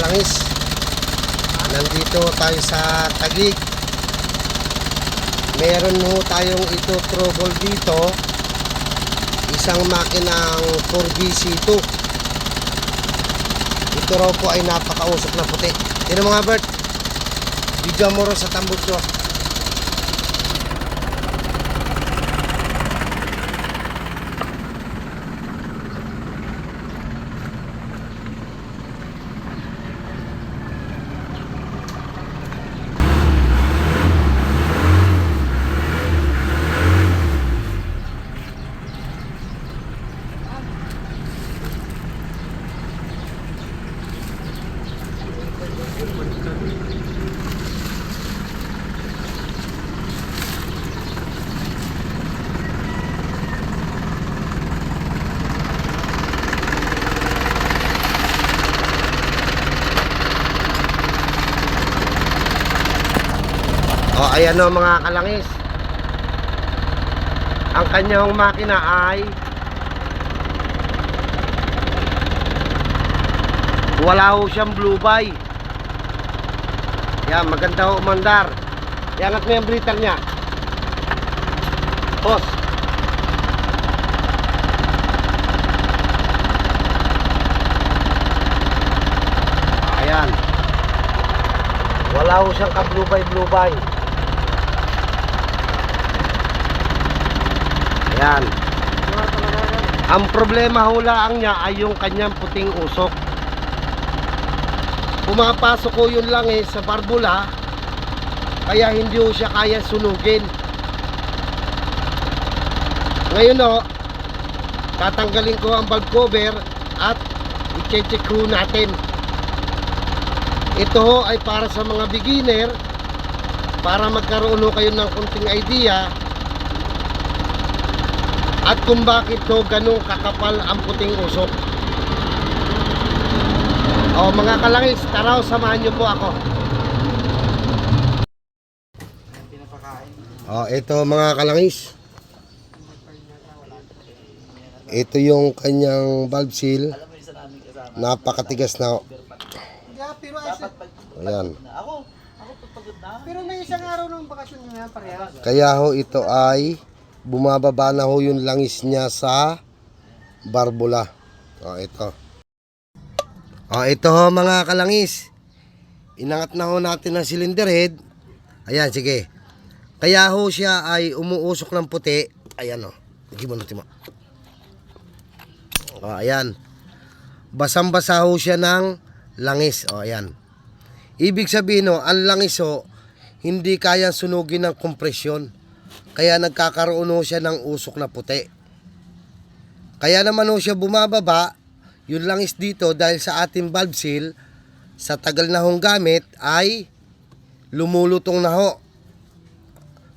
kalangis. Nandito tayo sa Taguig. Meron ho tayong ito trouble dito. Isang makinang 4BC2. Ito raw po ay napakausok na puti. Yan mga Bert, bigyan mo rin sa tambut ko. O, ayan o mga kalangis. Ang kanyang makina ay wala ho siyang blue by. Yan, maganda ho umandar. Iangat mo yung breather niya. Boss. Ayan. Wala ho siyang ka blue by. Ayan. Ang problema ho lang niya ay yung kanyang puting usok. Pumapasok ko yun lang sa barbula, kaya hindi ho siya kaya sunugin. Ngayon ho, tatanggalin ko ang valve cover at i-check ho natin. Ito ho ay para sa mga beginner, para magkaroon ho kayo ng kunting idea at kung bakit ho ganun kakapal ang puting usok. O mga kalangis, tara, samahan nyo po ako. O ito mga kalangis, ito yung kanyang valve seal. Napakatigas na. Ayan. Pero may isang araw ng bakasyon niya parehas. Kaya ho ito ay bumababa na ho yung langis niya sa barbula. O ito. O ito ho mga kalangis. Inangat na ho natin ang cylinder head. Ayan, sige. Kaya ho siya ay umuusok ng puti. Ayan o. Nagibon natin mo. O ayan. Basang-basa ho siya ng langis. O ayan. Ibig sabihin ho, ang langis ho, hindi kayang sunugin ng kompresyon. Kaya nagkakaroon ho siya ng usok na puti. Kaya naman ho siya bumababa. Yung langis dito dahil sa ating valve seal, sa tagal na hong gamit ay lumulutong na ho.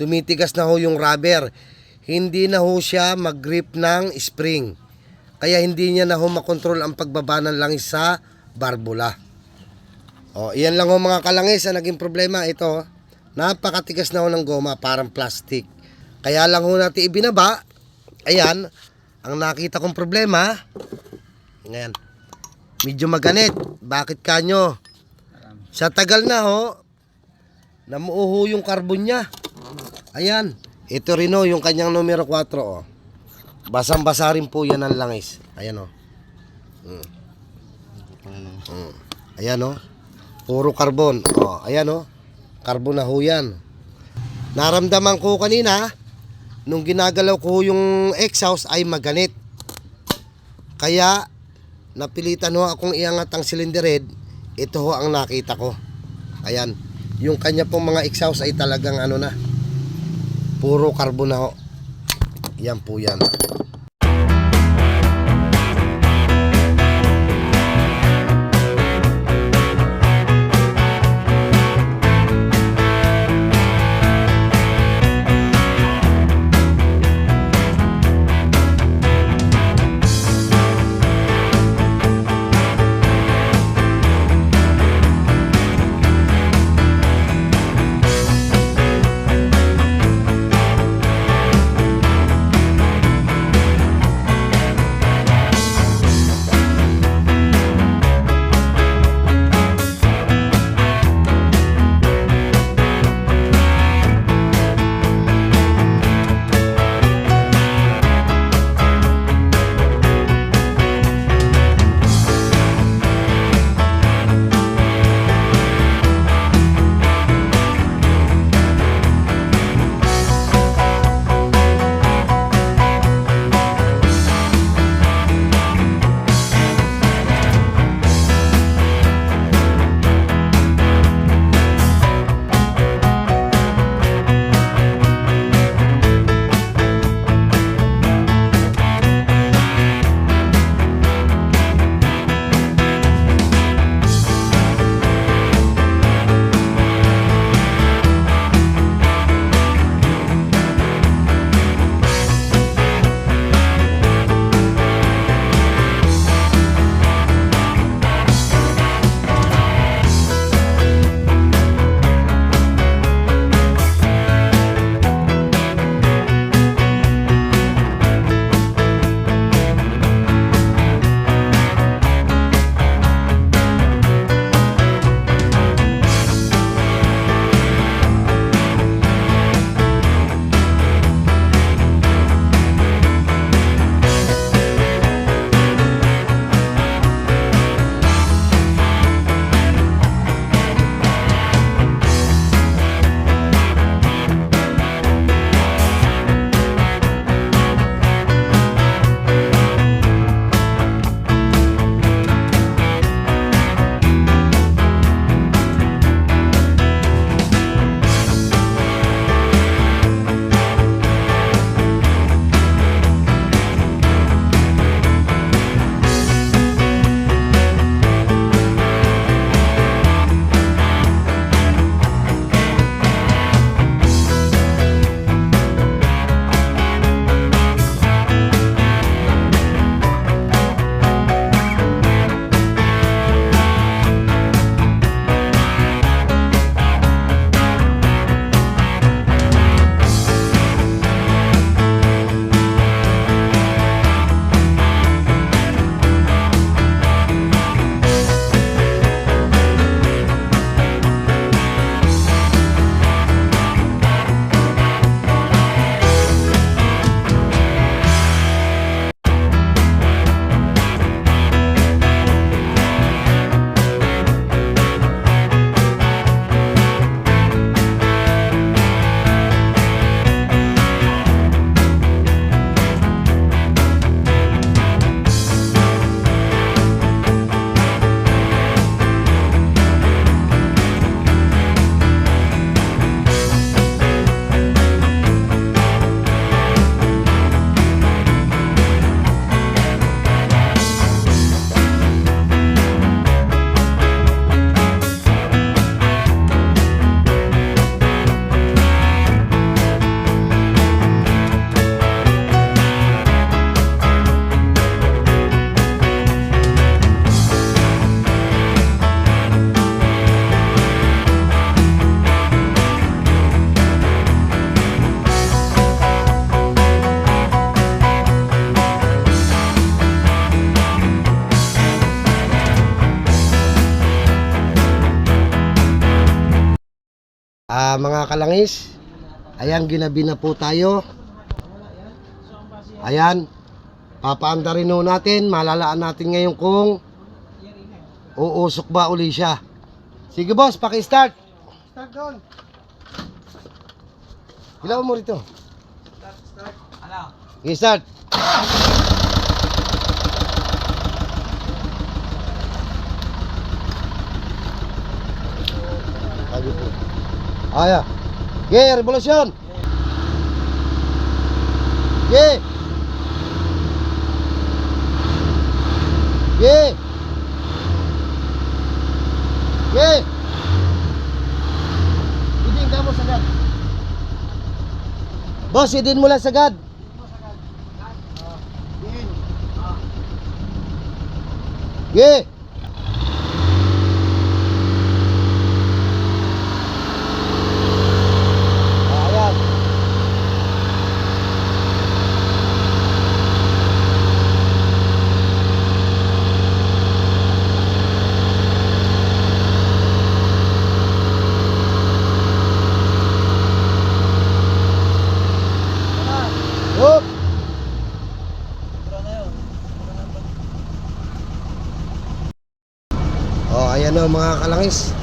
Tumitigas na ho yung rubber. Hindi na ho siya mag-grip ng spring. Kaya hindi niya na ho makontrol ang pagbaba ng langis sa barbula. O, iyan lang ho mga kalangis ang naging problema. Ito, napakatigas na ho ng goma, parang plastic. Kaya lang ho natin ibinaba. Ayan, ang nakita kong problema. Ngayon, medyo maganit. Bakit kanyo? Sa tagal na ho, namuuho yung carbon niya. Ayan, ito rin ho, yung kanyang numero 4 oh. Basang-basa rin po yan ang langis. Ayan oh. Ayan oh. Puro carbon. Oh, ayan oh. Carbon na ho yan. Naramdaman ko kanina, nung ginagalaw ko yung exhaust ay maganit. Kaya napilitan ho akong iangat ang cylinder head. Ito ho ang nakita ko. Ayan. Yung kanya pong mga exhaust ay talagang ano na, puro carbon na ho. Yan po yan. Mga kalangis, ayan, ginabi na po tayo. Ayan, papaanda rin ho natin. Malalaan natin ngayon kung uusok ba uli siya. Sige boss, paki-start. Start doon. Ilaw mo rito. Start. Ano? Sige, start. Lagi po. Aya. Ge, revolusyon. Ge. Ge. Ge. Idin ka mo sagad. Boss, idin mo lang sagad. Ge. Ayan. Up. Oh, ayan o mga kalangis.